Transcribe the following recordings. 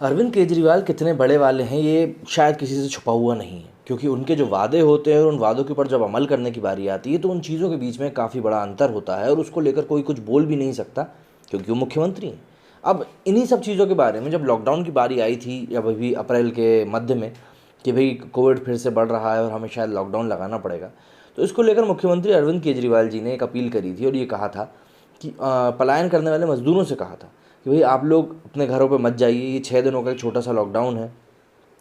अरविंद केजरीवाल कितने बड़े वाले हैं ये शायद किसी से छुपा हुआ नहीं है, क्योंकि उनके जो वादे होते हैं और उन वादों के ऊपर जब अमल करने की बारी आती है तो उन चीज़ों के बीच में काफ़ी बड़ा अंतर होता है और उसको लेकर कोई कुछ बोल भी नहीं सकता, क्योंकि वो मुख्यमंत्री हैं। अब इन्हीं सब चीज़ों के बारे में जब लॉकडाउन की बारी आई थी, या अभी अप्रैल के मध्य में, कि भाई कोविड फिर से बढ़ रहा है और हमें शायद लॉकडाउन लगाना पड़ेगा, तो इसको लेकर मुख्यमंत्री अरविंद केजरीवाल जी ने एक अपील करी थी और ये कहा था कि पलायन करने वाले मज़दूरों से कहा था कि भाई आप लोग अपने घरों पे मत जाइए, ये 6 दिनों का एक छोटा सा लॉकडाउन है,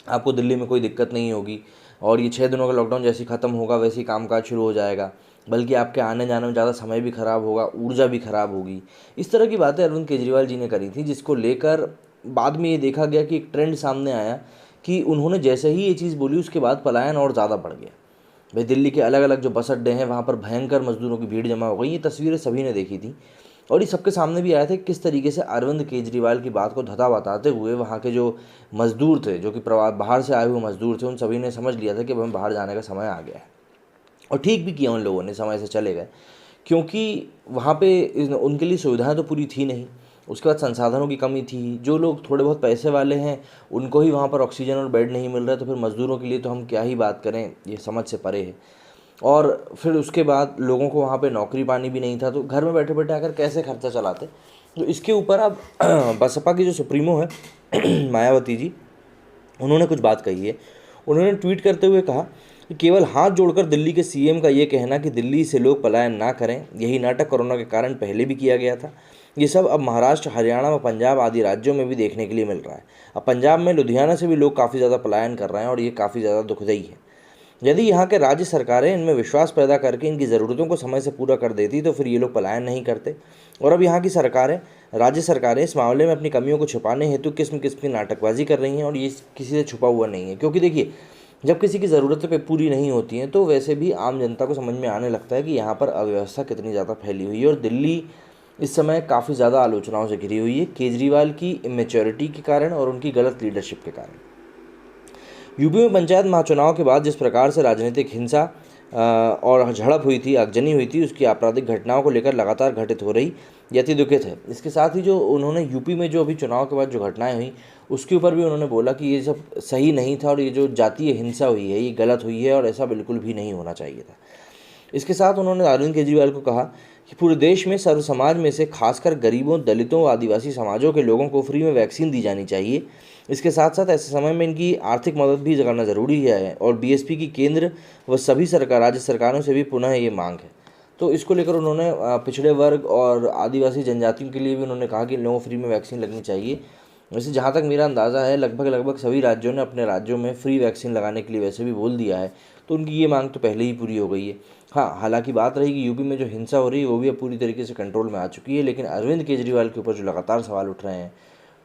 आपको दिल्ली में कोई दिक्कत नहीं होगी और ये 6 दिनों का लॉकडाउन जैसे ही ख़त्म होगा वैसे ही कामकाज शुरू हो जाएगा, बल्कि आपके आने जाने में ज़्यादा समय भी ख़राब होगा, ऊर्जा भी ख़राब होगी। इस तरह की बातें अरविंद केजरीवाल जी ने करी थी, जिसको लेकर बाद में ये देखा गया कि एक ट्रेंड सामने आया कि उन्होंने जैसे ही ये चीज़ बोली उसके बाद पलायन और ज़्यादा बढ़ गया। भाई दिल्ली के अलग अलग जो बस अड्डे हैं वहाँ पर भयंकर मज़दूरों की भीड़ जमा हो गई। ये तस्वीरें सभी ने देखी थी और ये सबके सामने भी आया था किस तरीके से अरविंद केजरीवाल की बात को धता बताते हुए वहाँ के जो मज़दूर थे, जो कि बाहर से आए हुए मज़दूर थे, उन सभी ने समझ लिया था कि अब हमें बाहर जाने का समय आ गया है। और ठीक भी किया उन लोगों ने, समय से चले गए, क्योंकि वहाँ पे उनके लिए सुविधाएं तो पूरी थी नहीं। उसके बाद संसाधनों की कमी थी, जो लोग थोड़े बहुत पैसे वाले हैं उनको ही वहाँ पर ऑक्सीजन और बेड नहीं मिल रहा, तो फिर मज़दूरों के लिए तो हम क्या ही बात करें, ये समझ से परे है। और फिर उसके बाद लोगों को वहाँ पे नौकरी पानी भी नहीं था, तो घर में बैठे बैठे आकर कैसे खर्चा चलाते। तो इसके ऊपर अब बसपा की जो सुप्रीमो है मायावती जी, उन्होंने कुछ बात कही है। उन्होंने ट्वीट करते हुए कहा कि केवल हाथ जोड़कर दिल्ली के सीएम का ये कहना कि दिल्ली से लोग पलायन ना करें, यही नाटक कोरोना के कारण पहले भी किया गया था। ये सब अब महाराष्ट्र, हरियाणा व पंजाब आदि राज्यों में भी देखने के लिए मिल रहा है। अब पंजाब में लुधियाना से भी लोग काफ़ी ज़्यादा पलायन कर रहे हैं और ये काफ़ी ज़्यादा दुखदाई है। यदि यहाँ के राज्य सरकारें इनमें विश्वास पैदा करके इनकी ज़रूरतों को समय से पूरा कर देती तो फिर ये लोग पलायन नहीं करते। और अब यहाँ की सरकारें, राज्य सरकारें इस मामले में अपनी कमियों को छुपाने हेतु किस्म किस्म की नाटकबाजी कर रही हैं और ये किसी से छुपा हुआ नहीं है। क्योंकि देखिए, जब किसी की ज़रूरतें पूरी नहीं होती हैं तो वैसे भी आम जनता को समझ में आने लगता है कि यहाँ पर अव्यवस्था कितनी ज़्यादा फैली हुई है। और दिल्ली इस समय काफ़ी ज़्यादा आलोचनाओं से घिरी हुई है, केजरीवाल की इमेच्योरिटी के कारण और उनकी गलत लीडरशिप के कारण। यूपी में पंचायत महाचुनाव के बाद जिस प्रकार से राजनीतिक हिंसा और झड़प हुई थी, आगजनी हुई थी, उसकी आपराधिक घटनाओं को लेकर लगातार घटित हो रही, ये अति दुखित है। इसके साथ ही जो उन्होंने यूपी में जो अभी चुनाव के बाद जो घटनाएं हुई उसके ऊपर भी उन्होंने बोला कि ये सब सही नहीं था और ये जो जातीय हिंसा हुई है ये गलत हुई है और ऐसा बिल्कुल भी नहीं होना चाहिए था। इसके साथ उन्होंने अरविंद केजरीवाल को कहा कि पूरे देश में सर्व समाज में से खासकर गरीबों, दलितों व आदिवासी समाजों के लोगों को फ्री में वैक्सीन दी जानी चाहिए। इसके साथ साथ ऐसे समय में इनकी आर्थिक मदद भी करना ज़रूरी है और बीएसपी की केंद्र व सभी राज्य सरकारों से भी पुनः ये मांग है। तो इसको लेकर उन्होंने पिछड़े वर्ग और आदिवासी जनजातियों के लिए भी उन्होंने कहा कि इन लोगों को फ्री में वैक्सीन लगनी चाहिए। वैसे जहाँ तक मेरा अंदाज़ा है लगभग सभी राज्यों ने अपने राज्यों में फ्री वैक्सीन लगाने के लिए वैसे भी बोल दिया है, तो उनकी ये मांग तो पहले ही पूरी हो गई है। हाँ, हालांकि बात रही कि यूपी में जो हिंसा हो रही है वो भी अब पूरी तरीके से कंट्रोल में आ चुकी है, लेकिन अरविंद केजरीवाल के ऊपर जो लगातार सवाल उठ रहे हैं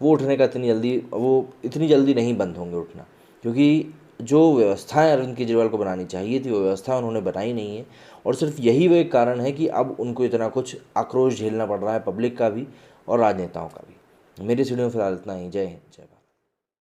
वो उठने का इतनी जल्दी नहीं बंद होंगे उठना, क्योंकि जो व्यवस्थाएं अरविंद केजरीवाल को बनानी चाहिए थी वो व्यवस्था उन्होंने बनाई नहीं है। और सिर्फ यही वो एक कारण है कि अब उनको इतना कुछ आक्रोश झेलना पड़ रहा है, पब्लिक का भी और राजनेताओं का भी। मेरे सीढ़ी में फिलहाल इतना ही। जय हिंद, जय भारत।